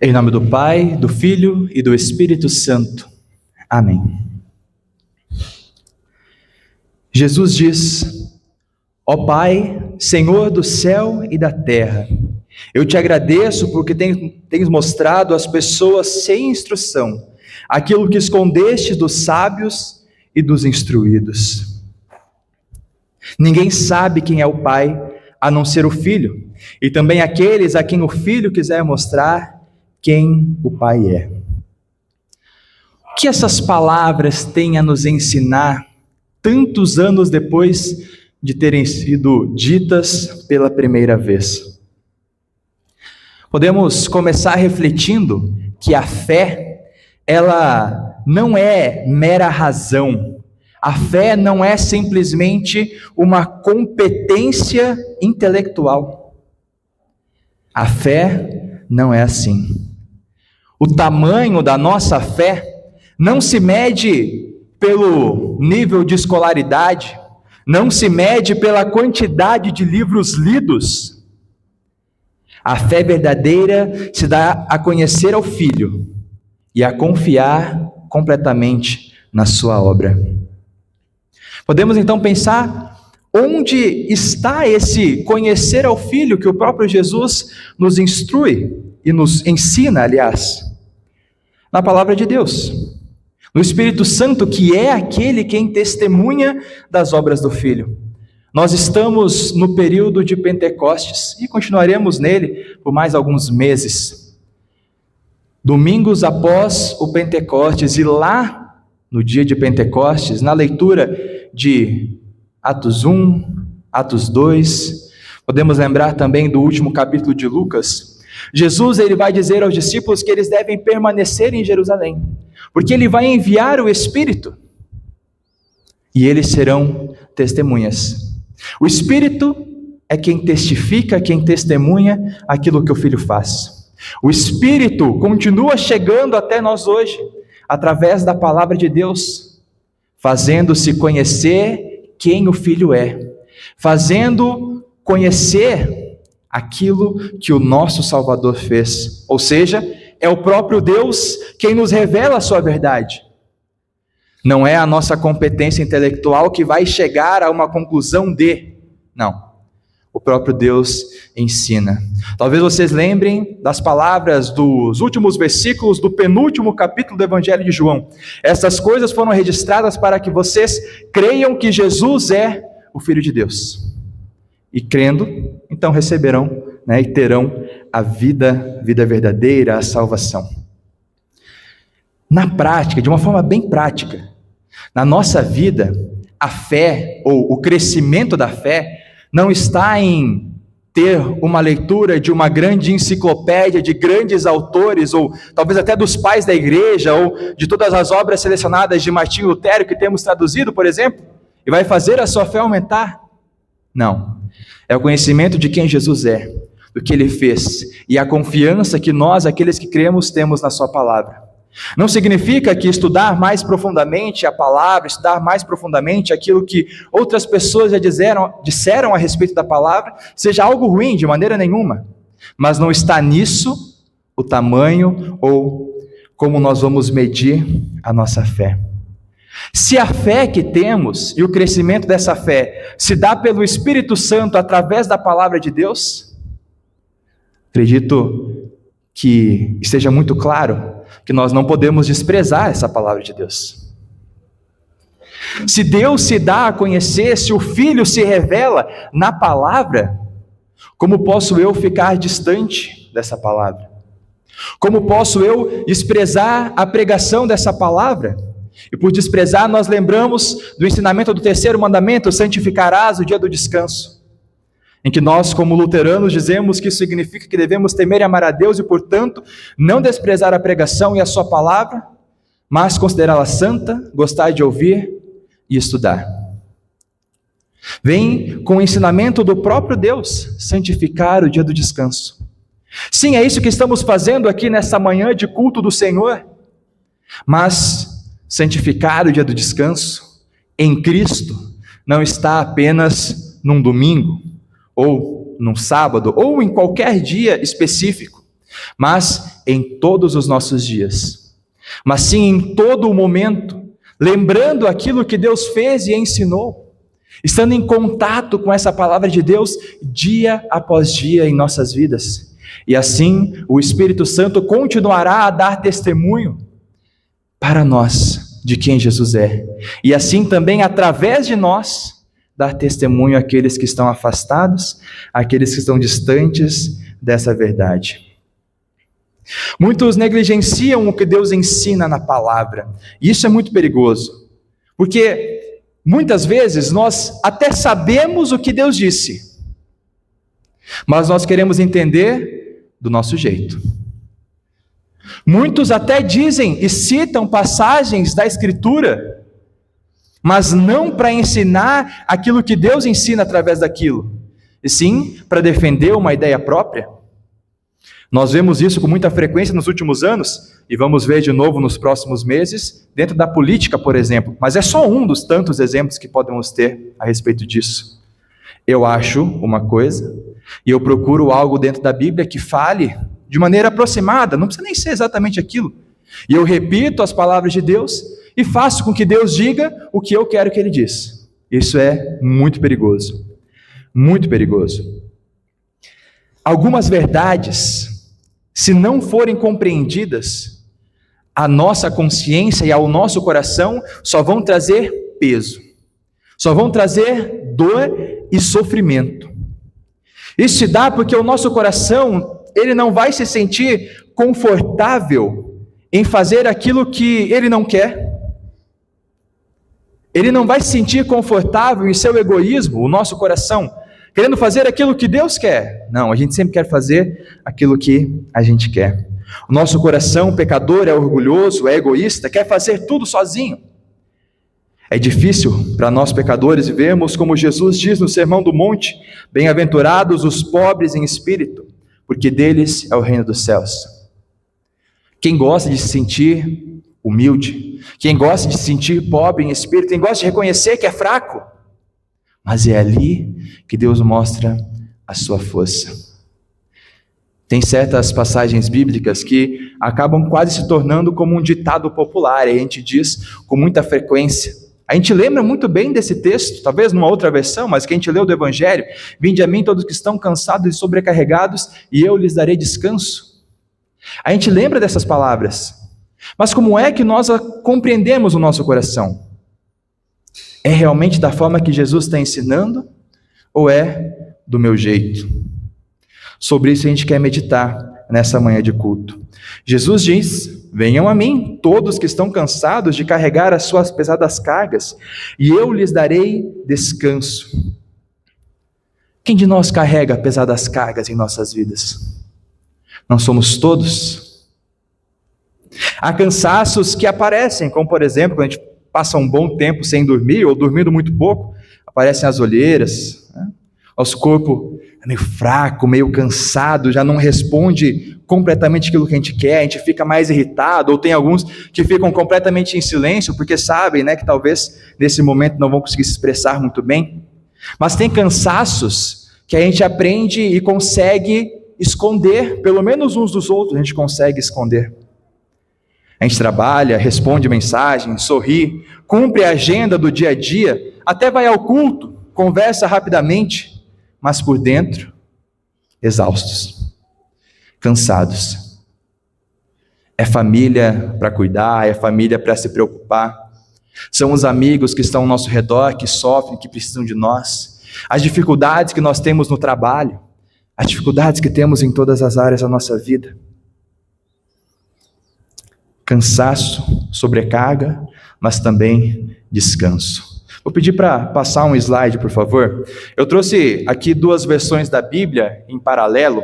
Em nome do Pai, do Filho e do Espírito Santo. Amém. Jesus diz: Ó Pai, Senhor do céu e da terra, eu te agradeço porque tens mostrado às pessoas sem instrução aquilo que escondeste dos sábios e dos instruídos. Ninguém sabe quem é o Pai, a não ser o Filho, e também aqueles a quem o Filho quiser mostrar quem o Pai é. O que essas palavras têm a nos ensinar tantos anos depois de terem sido ditas pela primeira vez? Podemos começar refletindo que a fé, ela não é mera razão. A fé não é simplesmente uma competência intelectual. A fé não é assim. O tamanho da nossa fé não se mede pelo nível de escolaridade, não se mede pela quantidade de livros lidos. A fé verdadeira se dá a conhecer ao Filho e a confiar completamente na sua obra. Podemos então pensar onde está esse conhecer ao Filho que o próprio Jesus nos instrui e nos ensina, aliás, na palavra de Deus, no Espírito Santo, que é aquele quem testemunha das obras do Filho. Nós estamos no período de Pentecostes e continuaremos nele por mais alguns meses. Domingos após o Pentecostes, e lá no dia de Pentecostes, na leitura de Atos 1, Atos 2, podemos lembrar também do último capítulo de Lucas. Jesus ele vai dizer aos discípulos que eles devem permanecer em Jerusalém, porque ele vai enviar o Espírito, e eles serão testemunhas. O Espírito é quem testifica, quem testemunha aquilo que o Filho faz. O Espírito continua chegando até nós hoje, através da palavra de Deus, fazendo-se conhecer quem o Filho é, fazendo conhecer aquilo que o nosso Salvador fez. Ou seja, é o próprio Deus quem nos revela a sua verdade. Não é a nossa competência intelectual que vai chegar a uma conclusão de... Não. O próprio Deus ensina. Talvez vocês lembrem das palavras dos últimos versículos do penúltimo capítulo do Evangelho de João. Essas coisas foram registradas para que vocês creiam que Jesus é o Filho de Deus. E crendo, então receberão, e terão a vida verdadeira, a salvação. Na prática, de uma forma bem prática, na nossa vida, a fé, ou o crescimento da fé, não está em ter uma leitura de uma grande enciclopédia, de grandes autores, ou talvez até dos pais da igreja, ou de todas as obras selecionadas de Martinho Lutero, que temos traduzido, por exemplo, e vai fazer a sua fé aumentar. Não. É o conhecimento de quem Jesus é, do que Ele fez, e a confiança que nós, aqueles que cremos, temos na sua palavra. Não significa que estudar mais profundamente a palavra, estudar mais profundamente aquilo que outras pessoas já disseram a respeito da palavra, seja algo ruim de maneira nenhuma, mas não está nisso o tamanho ou como nós vamos medir a nossa fé. Se a fé que temos e o crescimento dessa fé se dá pelo Espírito Santo através da palavra de Deus, acredito que esteja muito claro que nós não podemos desprezar essa palavra de Deus. Se Deus se dá a conhecer, se o Filho se revela na palavra, como posso eu ficar distante dessa palavra? Como posso eu desprezar a pregação dessa palavra? E por desprezar, nós lembramos do ensinamento do terceiro mandamento: santificarás o dia do descanso, em que nós, como luteranos, dizemos que isso significa que devemos temer e amar a Deus e, portanto, não desprezar a pregação e a sua palavra, mas considerá-la santa, gostar de ouvir e estudar. Vem com o ensinamento do próprio Deus, santificar o dia do descanso. Sim, é isso que estamos fazendo aqui nessa manhã de culto do Senhor, mas santificar o dia do descanso em Cristo não está apenas num domingo, ou num sábado, ou em qualquer dia específico, mas em todos os nossos dias, mas sim em todo o momento, lembrando aquilo que Deus fez e ensinou, estando em contato com essa palavra de Deus dia após dia em nossas vidas. E assim o Espírito Santo continuará a dar testemunho para nós de quem Jesus é. E assim também através de nós dar testemunho àqueles que estão afastados, àqueles que estão distantes dessa verdade. Muitos negligenciam o que Deus ensina na palavra. E isso é muito perigoso, porque muitas vezes nós até sabemos o que Deus disse, mas nós queremos entender do nosso jeito. Muitos até dizem e citam passagens da Escritura, mas não para ensinar aquilo que Deus ensina através daquilo, e sim para defender uma ideia própria. Nós vemos isso com muita frequência nos últimos anos, e vamos ver de novo nos próximos meses, dentro da política, por exemplo, mas é só um dos tantos exemplos que podemos ter a respeito disso. Eu acho uma coisa, e eu procuro algo dentro da Bíblia que fale de maneira aproximada, não precisa nem ser exatamente aquilo, e eu repito as palavras de Deus, e faço com que Deus diga o que eu quero que Ele diz. Isso é muito perigoso, muito perigoso. Algumas verdades, se não forem compreendidas, a nossa consciência e ao nosso coração só vão trazer peso, só vão trazer dor e sofrimento. Isso se dá porque o nosso coração, ele não vai se sentir confortável em fazer aquilo que ele não quer. Ele não vai se sentir confortável em seu egoísmo, o nosso coração, querendo fazer aquilo que Deus quer. Não, a gente sempre quer fazer aquilo que a gente quer. O nosso coração pecador é orgulhoso, é egoísta, quer fazer tudo sozinho. É difícil para nós pecadores vermos como Jesus diz no Sermão do Monte: bem-aventurados os pobres em espírito, porque deles é o reino dos céus. Quem gosta de se sentir humilde, quem gosta de se sentir pobre em espírito, quem gosta de reconhecer que é fraco, mas é ali que Deus mostra a sua força. Tem certas passagens bíblicas que acabam quase se tornando como um ditado popular, e a gente diz com muita frequência. A gente lembra muito bem desse texto, talvez numa outra versão, mas que a gente leu do Evangelho: vinde a mim todos que estão cansados e sobrecarregados, e eu lhes darei descanso. A gente lembra dessas palavras, mas como é que nós compreendemos no nosso coração? É realmente da forma que Jesus está ensinando, ou é do meu jeito? Sobre isso a gente quer meditar nessa manhã de culto. Jesus diz: venham a mim, todos que estão cansados de carregar as suas pesadas cargas, e eu lhes darei descanso. Quem de nós carrega pesadas cargas em nossas vidas? Não somos todos? Há cansaços que aparecem, como por exemplo, quando a gente passa um bom tempo sem dormir, ou dormindo muito pouco, aparecem as olheiras, né? Nosso corpo é meio fraco, meio cansado, já não responde completamente aquilo que a gente quer, a gente fica mais irritado, ou tem alguns que ficam completamente em silêncio, porque sabem, né, que talvez nesse momento não vão conseguir se expressar muito bem. Mas tem cansaços que a gente aprende e consegue esconder, pelo menos uns dos outros a gente consegue esconder. A gente trabalha, responde mensagem, sorri, cumpre a agenda do dia a dia, até vai ao culto, conversa rapidamente, mas por dentro, exaustos, cansados. É família para cuidar, é família para se preocupar, são os amigos que estão ao nosso redor, que sofrem, que precisam de nós, as dificuldades que nós temos no trabalho, as dificuldades que temos em todas as áreas da nossa vida. Cansaço, sobrecarga, mas também descanso. Vou pedir para passar um slide, por favor. Eu trouxe aqui duas versões da Bíblia em paralelo.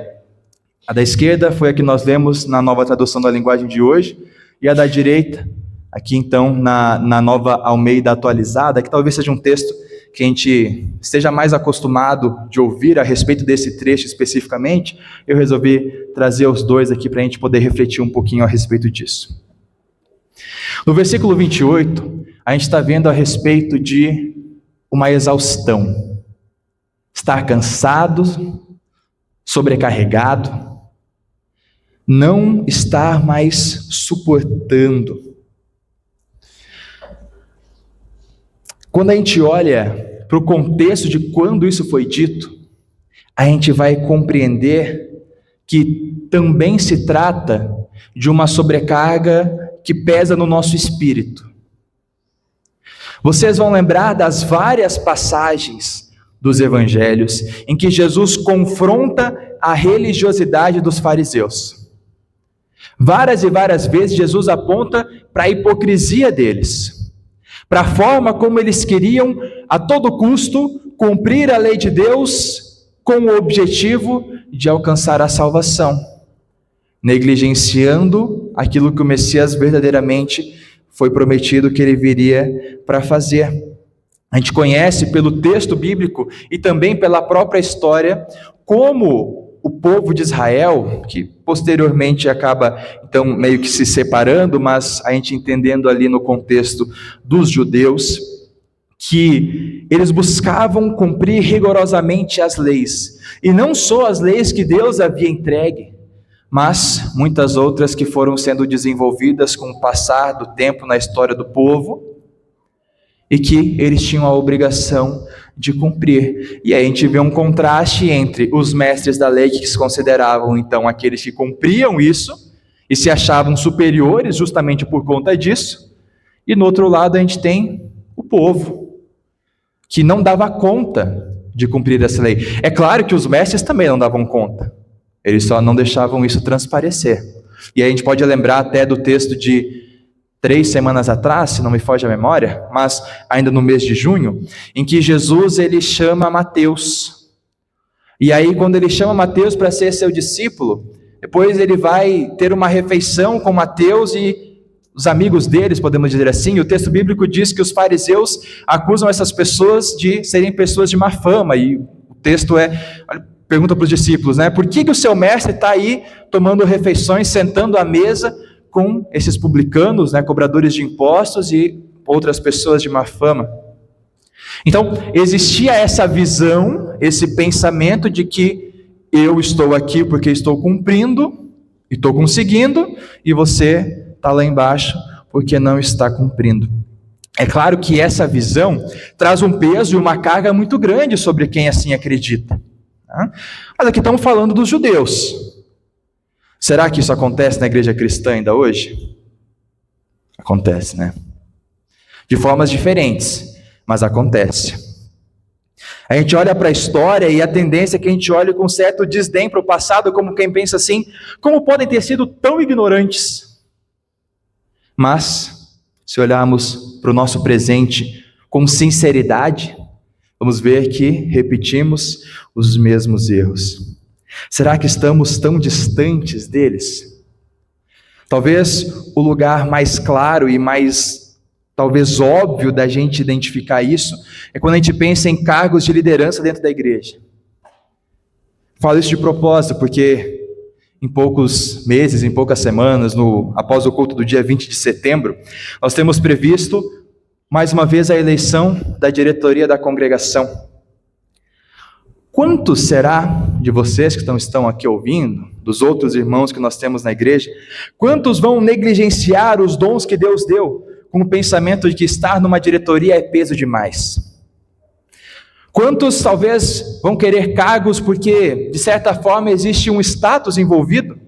A da esquerda foi a que nós lemos na Nova Tradução da Linguagem de hoje, e a da direita, aqui então na Nova Almeida Atualizada, que talvez seja um texto que a gente esteja mais acostumado de ouvir a respeito desse trecho especificamente. Eu resolvi trazer os dois aqui para a gente poder refletir um pouquinho a respeito disso. No versículo 28, a gente está vendo a respeito de uma exaustão. Estar cansado, sobrecarregado. não estar mais suportando. Quando a gente olha para o contexto de quando isso foi dito, a gente vai compreender que também se trata de uma sobrecarga que pesa no nosso espírito. Vocês vão lembrar das várias passagens dos evangelhos em que Jesus confronta a religiosidade dos fariseus. Várias e várias vezes Jesus aponta para a hipocrisia deles, para a forma como eles queriam a todo custo cumprir a lei de Deus com o objetivo de alcançar a salvação, negligenciando aquilo que o Messias verdadeiramente foi prometido que ele viria para fazer. A gente conhece pelo texto bíblico e também pela própria história como o povo de Israel, que posteriormente acaba então meio que se separando, mas a gente entendendo ali no contexto dos judeus, que eles buscavam cumprir rigorosamente as leis, e não só as leis que Deus havia entregue, mas muitas outras que foram sendo desenvolvidas com o passar do tempo na história do povo, e que eles tinham a obrigação de cumprir. E aí a gente vê um contraste entre os mestres da lei, que se consideravam então aqueles que cumpriam isso, e se achavam superiores justamente por conta disso, e no outro lado a gente tem o povo, que não dava conta de cumprir essa lei. É claro que os mestres também não davam conta, eles só não deixavam isso transparecer. E aí a gente pode lembrar até do texto de 3 semanas atrás, se não me foge a memória, mas ainda no mês de junho, em que Jesus ele chama Mateus. E aí quando ele chama Mateus para ser seu discípulo, depois ele vai ter uma refeição com Mateus e os amigos deles, podemos dizer assim. O texto bíblico diz que os fariseus acusam essas pessoas de serem pessoas de má fama, e o texto pergunta para os discípulos, por que o seu mestre está aí tomando refeições, sentando à mesa com esses publicanos, cobradores de impostos e outras pessoas de má fama? Então, existia essa visão, esse pensamento de que eu estou aqui porque estou cumprindo, e estou conseguindo, e você está lá embaixo porque não está cumprindo. É claro que essa visão traz um peso e uma carga muito grande sobre quem assim acredita. Mas aqui estamos falando dos judeus. Será que isso acontece na igreja cristã ainda hoje? Acontece, né? De formas diferentes, mas acontece. A gente olha para a história e a tendência é que a gente olhe com certo desdém para o passado, como quem pensa assim, como podem ter sido tão ignorantes? Mas, se olharmos para o nosso presente com sinceridade, vamos ver que repetimos os mesmos erros. Será que estamos tão distantes deles? Talvez o lugar mais claro e mais, talvez óbvio da gente identificar isso, é quando a gente pensa em cargos de liderança dentro da igreja. Falo isso de propósito, porque em poucos meses, em poucas semanas, após o culto do dia 20 de setembro, nós temos previsto, mais uma vez, a eleição da diretoria da congregação. Quantos será de vocês que estão aqui ouvindo, dos outros irmãos que nós temos na igreja, quantos vão negligenciar os dons que Deus deu, com o pensamento de que estar numa diretoria é peso demais? Quantos talvez vão querer cargos porque, de certa forma, existe um status envolvido,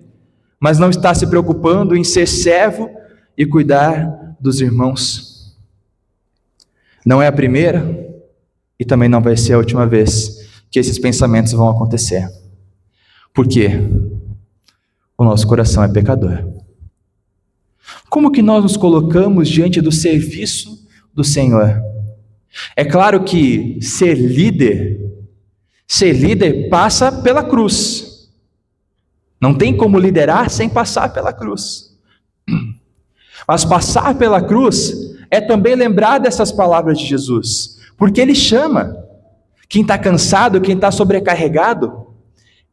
mas não está se preocupando em ser servo e cuidar dos irmãos? Não é a primeira e também não vai ser a última vez que esses pensamentos vão acontecer. Por quê? O nosso coração é pecador. Como que nós nos colocamos diante do serviço do Senhor? É claro que ser líder passa pela cruz. Não tem como liderar sem passar pela cruz. Mas passar pela cruz é também lembrar dessas palavras de Jesus, porque Ele chama. Quem está cansado, quem está sobrecarregado,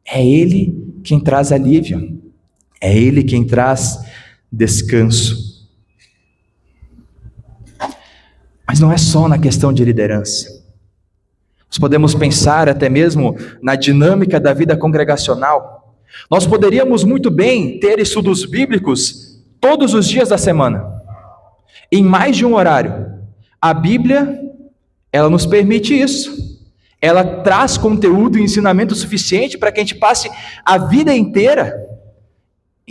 é Ele quem traz alívio, é Ele quem traz descanso. Mas não é só na questão de liderança. Nós podemos pensar até mesmo na dinâmica da vida congregacional. Nós poderíamos muito bem ter estudos bíblicos todos os dias da semana, em mais de um horário. A Bíblia, ela nos permite isso. Ela traz conteúdo e ensinamento suficiente para que a gente passe a vida inteira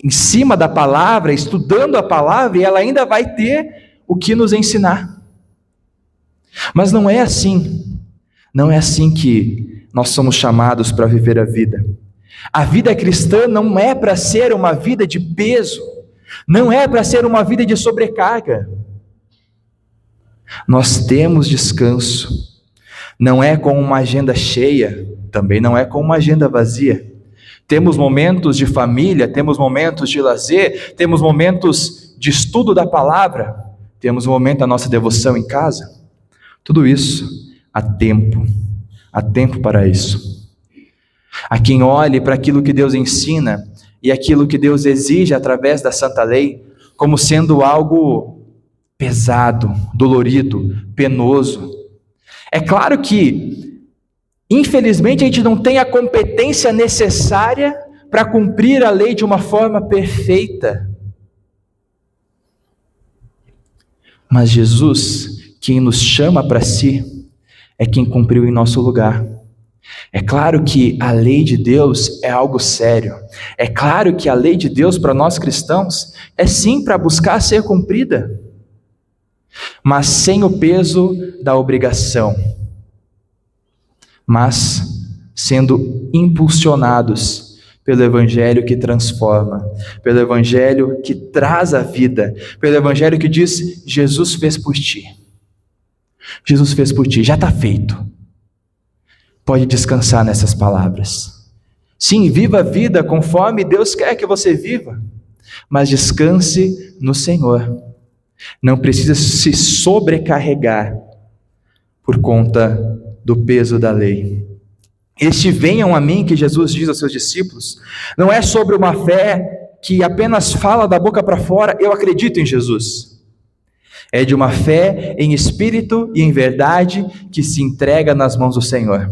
em cima da palavra, estudando a palavra, e ela ainda vai ter o que nos ensinar. Mas não é assim. Não é assim que nós somos chamados para viver a vida. A vida cristã não é para ser uma vida de peso, não é para ser uma vida de sobrecarga. Nós temos descanso. Não é com uma agenda cheia, também não é com uma agenda vazia. Temos momentos de família, temos momentos de lazer, temos momentos de estudo da palavra, temos um momento da nossa devoção em casa. Tudo isso há tempo para isso. Há quem olhe para aquilo que Deus ensina e aquilo que Deus exige através da Santa Lei como sendo algo pesado, dolorido, penoso. É claro que, infelizmente, a gente não tem a competência necessária para cumprir a lei de uma forma perfeita. Mas Jesus, quem nos chama para si, é quem cumpriu em nosso lugar. É claro que a lei de Deus é algo sério. É claro que a lei de Deus para nós cristãos é sim para buscar ser cumprida, mas sem o peso da obrigação, mas sendo impulsionados pelo Evangelho que transforma, pelo Evangelho que traz a vida, pelo Evangelho que diz: Jesus fez por ti. Jesus fez por ti, já está feito. Pode descansar nessas palavras. Sim, viva a vida conforme Deus quer que você viva, mas descanse no Senhor. Não precisa se sobrecarregar por conta do peso da lei. Este venham a mim, que Jesus diz aos seus discípulos, não é sobre uma fé que apenas fala da boca para fora: eu acredito em Jesus. É de uma fé em espírito e em verdade que se entrega nas mãos do Senhor.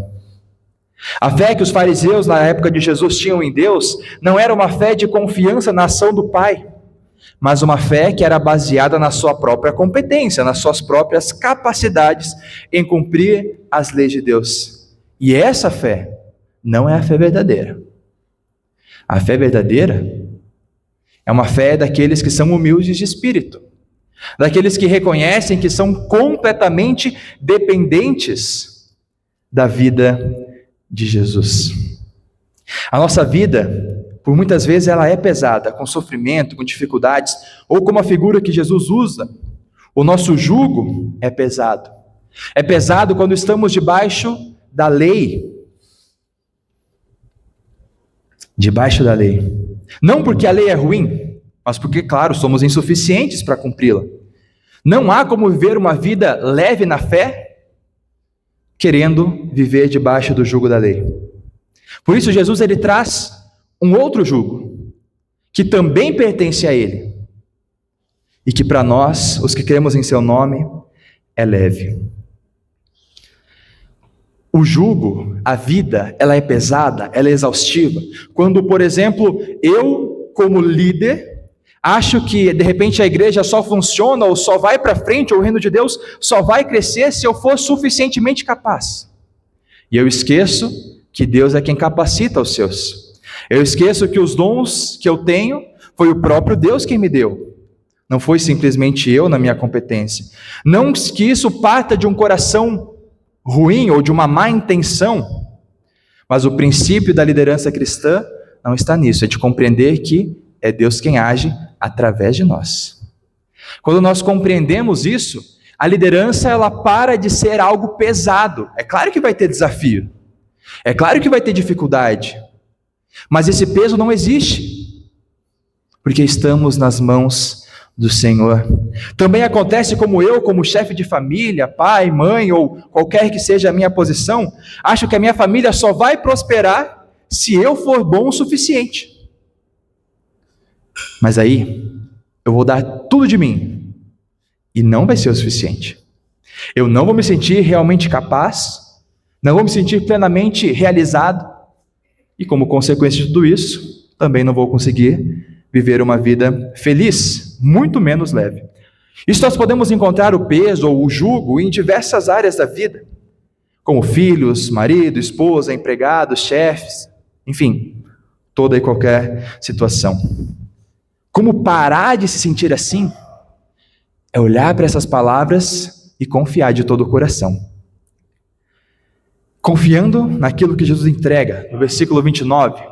A fé que os fariseus na época de Jesus tinham em Deus não era uma fé de confiança na ação do Pai, mas uma fé que era baseada na sua própria competência, nas suas próprias capacidades em cumprir as leis de Deus. E essa fé não é a fé verdadeira. A fé verdadeira é uma fé daqueles que são humildes de espírito, daqueles que reconhecem que são completamente dependentes da vida de Jesus. A nossa vida, por muitas vezes, ela é pesada, com sofrimento, com dificuldades, ou como a figura que Jesus usa, o nosso jugo é pesado. É pesado quando estamos debaixo da lei. Debaixo da lei. Não porque a lei é ruim, mas porque, claro, somos insuficientes para cumpri-la. Não há como viver uma vida leve na fé, querendo viver debaixo do jugo da lei. Por isso Jesus ele traz um outro jugo, que também pertence a ele, e que para nós, os que cremos em seu nome, é leve. O jugo, a vida, ela é pesada, ela é exaustiva. Quando, por exemplo, eu, como líder, acho que de repente a igreja só funciona ou só vai para frente, ou o reino de Deus só vai crescer se eu for suficientemente capaz. E eu esqueço que Deus é quem capacita os seus. Eu esqueço que os dons que eu tenho foi o próprio Deus quem me deu. Não foi simplesmente eu na minha competência. Não que isso parta de um coração ruim ou de uma má intenção, mas o princípio da liderança cristã não está nisso, é de compreender que é Deus quem age através de nós. Quando nós compreendemos isso, a liderança ela para de ser algo pesado. É claro que vai ter desafio, é claro que vai ter dificuldade, mas esse peso não existe, porque estamos nas mãos do Senhor. Também acontece como chefe de família, pai, mãe, ou qualquer que seja a minha posição, acho que a minha família só vai prosperar se eu for bom o suficiente. Mas aí, eu vou dar tudo de mim, e não vai ser o suficiente. Eu não vou me sentir realmente capaz, não vou me sentir plenamente realizado, e como consequência de tudo isso, também não vou conseguir viver uma vida feliz, muito menos leve. Isso nós podemos encontrar o peso ou o jugo em diversas áreas da vida, como filhos, marido, esposa, empregados, chefes, enfim, toda e qualquer situação. Como parar de se sentir assim? É olhar para essas palavras e confiar de todo o coração. Confiando naquilo que Jesus entrega, no versículo 29.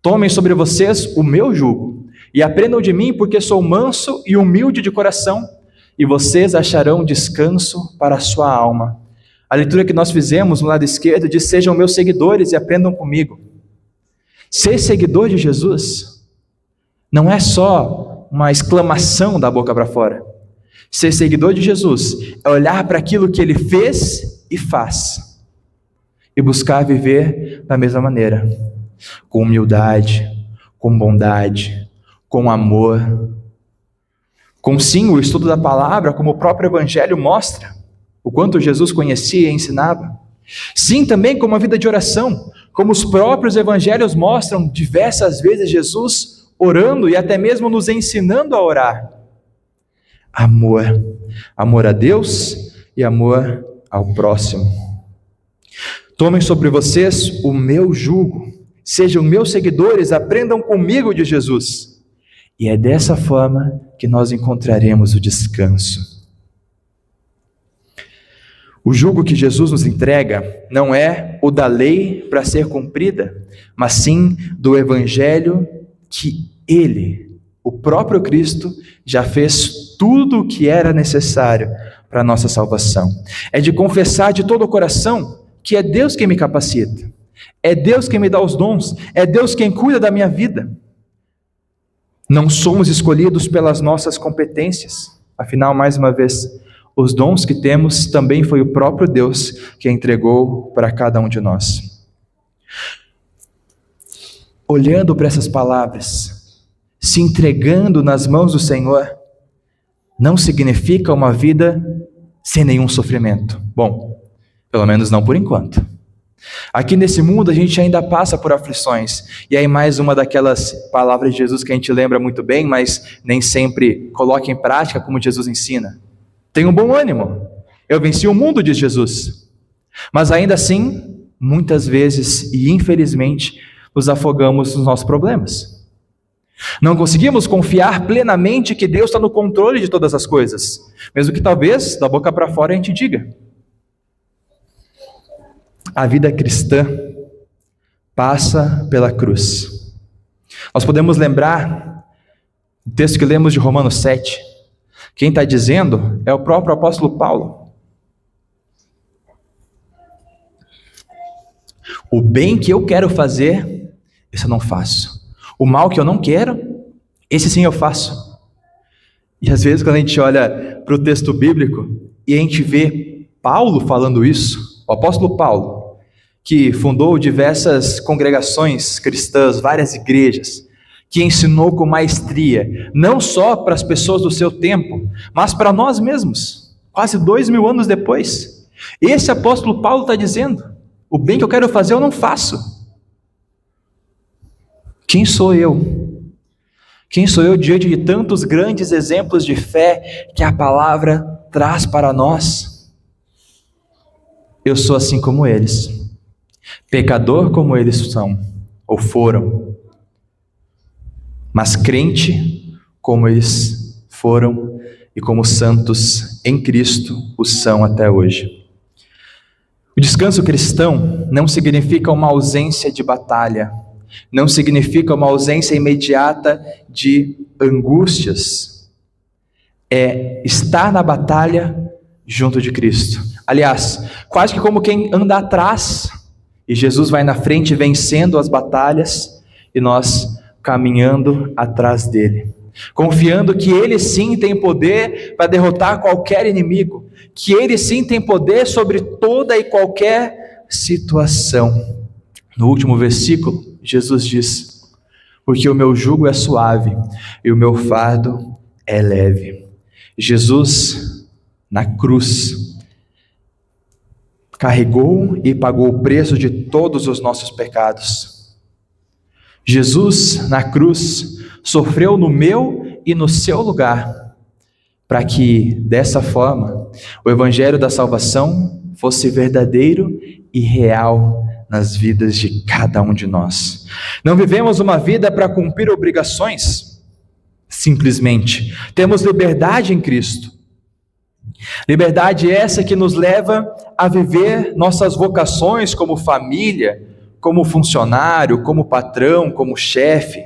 Tomem sobre vocês o meu jugo e aprendam de mim, porque sou manso e humilde de coração, e vocês acharão descanso para a sua alma. A leitura que nós fizemos no lado esquerdo diz: sejam meus seguidores e aprendam comigo. Ser seguidor de Jesus não é só uma exclamação da boca para fora. Ser seguidor de Jesus é olhar para aquilo que ele fez e faz e buscar viver da mesma maneira, com humildade, com bondade, com amor, com sim o estudo da palavra, como o próprio Evangelho mostra, o quanto Jesus conhecia e ensinava. Sim, também com uma vida de oração, como os próprios Evangelhos mostram diversas vezes Jesus orando e até mesmo nos ensinando a orar. Amor, amor a Deus e amor ao próximo. Tomem sobre vocês o meu jugo, sejam meus seguidores, aprendam comigo de Jesus. E é dessa forma que nós encontraremos o descanso. O jugo que Jesus nos entrega não é o da lei para ser cumprida, mas sim do Evangelho que Ele, o próprio Cristo, já fez tudo o que era necessário para a nossa salvação. É de confessar de todo o coração que é Deus quem me capacita, é Deus quem me dá os dons, é Deus quem cuida da minha vida. Não somos escolhidos pelas nossas competências, afinal, mais uma vez, os dons que temos também foi o próprio Deus que entregou para cada um de nós. Olhando para essas palavras, se entregando nas mãos do Senhor, não significa uma vida sem nenhum sofrimento. Bom, pelo menos não por enquanto. Aqui nesse mundo a gente ainda passa por aflições, e aí mais uma daquelas palavras de Jesus que a gente lembra muito bem, mas nem sempre coloca em prática como Jesus ensina. Tenha um bom ânimo, eu venci o mundo, diz Jesus. Mas ainda assim, muitas vezes e infelizmente, nos afogamos nos nossos problemas. Não conseguimos confiar plenamente que Deus está no controle de todas as coisas, mesmo que talvez da boca para fora a gente diga. A vida cristã passa pela cruz. Nós podemos lembrar o texto que lemos de Romanos 7. Quem está dizendo é o próprio apóstolo Paulo. O bem que eu quero fazer, esse eu não faço. O mal que eu não quero, esse sim eu faço. E às vezes quando a gente olha para o texto bíblico e a gente vê Paulo falando isso, o apóstolo Paulo, que fundou diversas congregações cristãs, várias igrejas, que ensinou com maestria, não só para as pessoas do seu tempo, mas para nós mesmos, quase 2000 anos depois. Esse apóstolo Paulo está dizendo: o bem que eu quero fazer eu não faço. Quem sou eu? Quem sou eu diante de tantos grandes exemplos de fé que a palavra traz para nós? Eu sou assim como eles, pecador como eles são, ou foram, mas crente como eles foram e como santos em Cristo o são até hoje. O descanso cristão não significa uma ausência de batalha, não significa uma ausência imediata de angústias, é estar na batalha junto de Cristo. Aliás, quase que como quem anda atrás, e Jesus vai na frente vencendo as batalhas, e nós caminhando atrás dele, confiando que ele sim tem poder para derrotar qualquer inimigo, que ele sim tem poder sobre toda e qualquer situação. No último versículo, Jesus diz: porque o meu jugo é suave e o meu fardo é leve. Jesus, na cruz, carregou e pagou o preço de todos os nossos pecados. Jesus, na cruz, sofreu no meu e no seu lugar, para que, dessa forma, o evangelho da salvação fosse verdadeiro e real nas vidas de cada um de nós. Não vivemos uma vida para cumprir obrigações, simplesmente. Temos liberdade em Cristo. Liberdade essa que nos leva a viver nossas vocações como família, como funcionário, como patrão, como chefe,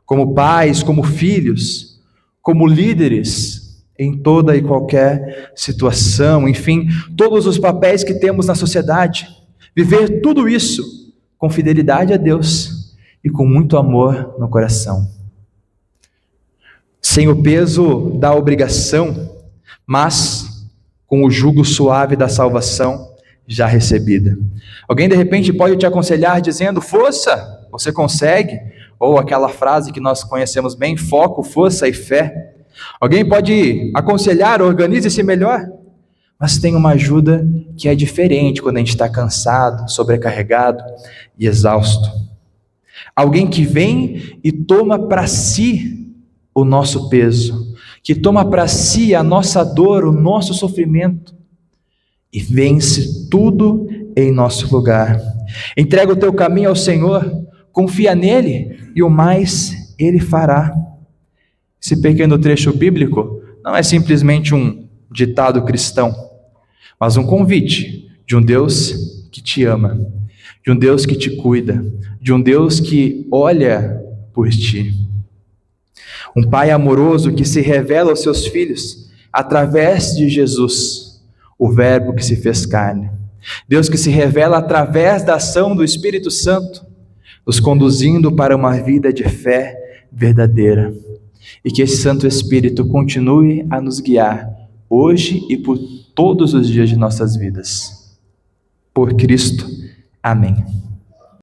como pais, como filhos, como líderes em toda e qualquer situação, enfim, todos os papéis que temos na sociedade. Viver tudo isso com fidelidade a Deus e com muito amor no coração. Sem o peso da obrigação, mas com o jugo suave da salvação já recebida. Alguém de repente pode te aconselhar dizendo: força, você consegue, ou aquela frase que nós conhecemos bem: foco, força e fé. Alguém pode aconselhar: organize-se melhor. Mas tem uma ajuda que é diferente quando a gente está cansado, sobrecarregado e exausto. Alguém que vem e toma para si o nosso peso, que toma para si a nossa dor, o nosso sofrimento, e vence tudo em nosso lugar. Entrega o teu caminho ao Senhor, confia nele, e o mais Ele fará. Esse pequeno trecho bíblico não é simplesmente um ditado cristão, mas um convite de um Deus que te ama, de um Deus que te cuida, de um Deus que olha por ti. Um Pai amoroso que se revela aos seus filhos através de Jesus, o Verbo que se fez carne. Deus que se revela através da ação do Espírito Santo, nos conduzindo para uma vida de fé verdadeira. E que esse Santo Espírito continue a nos guiar hoje e por todos os dias de nossas vidas. Por Cristo. Amém.